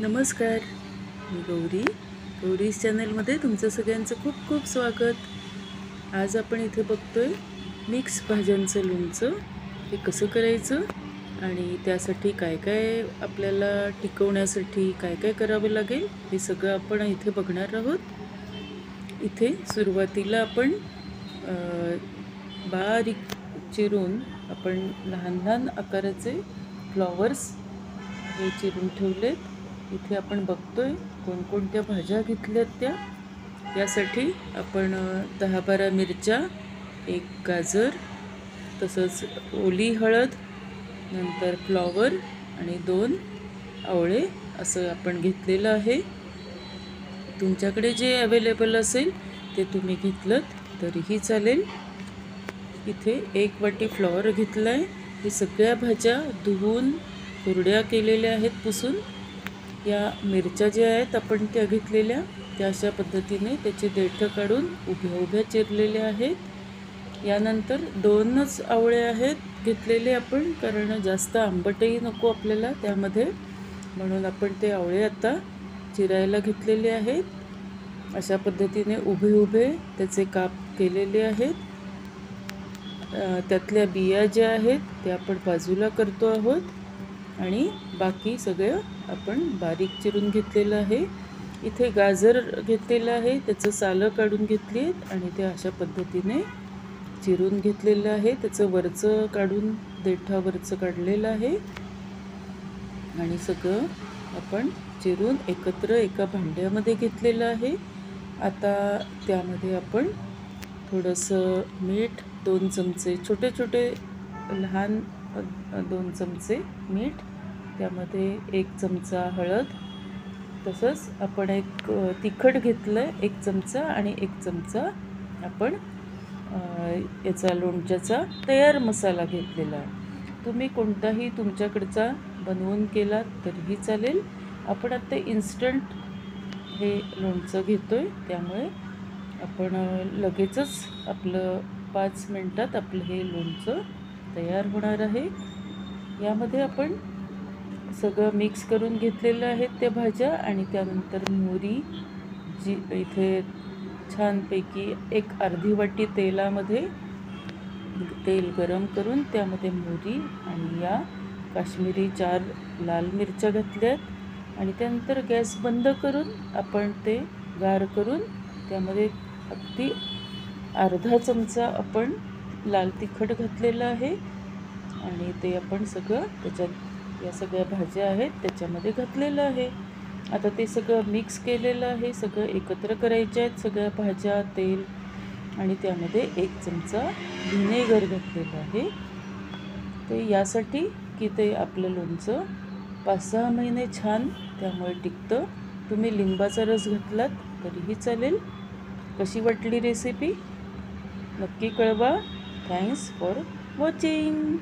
नमस्कार, मी गौरीज चॅनलमध्ये तुमचं सगळ्यांचं खूप खूप स्वागत। आज आपण इथे बघतोय मिक्स भाज्यांचं लोणचं। हे कसं करायचं आणि त्यासाठी काय काय आपल्याला टिकवण्यासाठी काय काय करावं लागेल हे सगळं आपण इथे बघणार आहोत। इथे सुरुवातीला आपण बारीक चिरून आपण लहान लहान आकाराचे फ्लॉवर्स हे चिरून ठेवलेत। इथे आपण बघतोय कोणकोणत्या भाज्या घेतल्यात त्या। यासाठी आपण 10-12 मिरच्या, एक गाजर, तसंच ओली हळद, नंतर फ्लॉवर आणि 2 आवळे असं आपण घेतलेलं आहे। तुमच्याकडे जे अवेलेबल असेल ते तुम्ही घेतलं तरीही चालेल। इथे 1 वाटी फ्लॉवर घेतलाय। हे सगळ्या भाज्या धुवून कोरड्या केलेल्या आहेत पुसून। या मिरच्या ज्या आहेत आपण त्या घेतलेल्या त्या अशा पद्धतीने त्याचे देठ काढून उभ्या उभ्या चिरलेल्या आहेत। यानंतर 2च आवळे आहेत घेतलेले आपण, कारण जास्त आंबटही नको आपल्याला त्यामध्ये, म्हणून आपण ते आवळे आता चिरायला घेतलेले आहेत। अशा पद्धतीने उभे उभे त्याचे काप केलेले आहेत। त्यातल्या बिया ज्या आहेत त्या आपण बाजूला करतो आहोत आणि बाकी सगळं आपण बारीक चिरून घेतलेलं आहे। इथे गाजर घेतलेलं आहे, त्याचं सालं काढून घेतली आहेत आणि ते अशा पद्धतीने चिरून घेतलेलं आहे। त्याचं वरचं काढून देठावरचं काढलेलं आहे आणि सगळं आपण चिरून एकत्र एका भांड्यामध्ये घेतलेलं आहे। आता त्यामध्ये आपण थोडंसं मीठ, 2 चमचे छोटे छोटे लहान 2 चमचे मीठ, त्यामध्ये 1 चमचा हळद, तसंच आपण एक तिखट घेतलं आहे 1 चमचा आणि 1 चमचा आपण याचा लोणच्याचा तयार मसाला घेतलेला आहे। तुम्ही कोणताही तुमच्याकडचा बनवून केला तरीही चालेल। आपण आता इन्स्टंट हे लोणचं घेतोय त्यामुळे आपण लगेचच आपलं 5 मिनिटात आपलं हे लोणचं तयार होणार आहे। यामध्ये आपण सगळं मिक्स करून घेतलेलं आहे त्या भाज्या आणि त्यानंतर मोहरी जी इथे छानपैकी एक अर्धी वाटी तेलामध्ये तेल गरम करून त्यामध्ये मोहरी आणि या काश्मीरी 4 लाल मिरच्या घातल्यात आणि त्यानंतर गॅस बंद करून आपण ते गार करून त्यामध्ये अगदी अर्धा चमचा आपण लाल तिखट घातलेलं आहे आणि ते आपण सगळं त्याच्यात या सगळ्या भाज्या आहेत त्याच्यामध्ये घातलेलं आहे। आता ते सगळं मिक्स केलेलं आहे, सगळं एकत्र करायचे आहेत सगळ्या भाज्या, तेल आणि त्यामध्ये 1 चमचा व्हिनेगर घातलेलं आहे। ते यासाठी की ते आपलं लोणचं 5-6 महिने छान त्यामुळे टिकतं। तुम्ही लिंबाचा रस घातलात तरीही चालेल। कशी वाटली रेसिपी नक्की कळवा। Thanks for watching.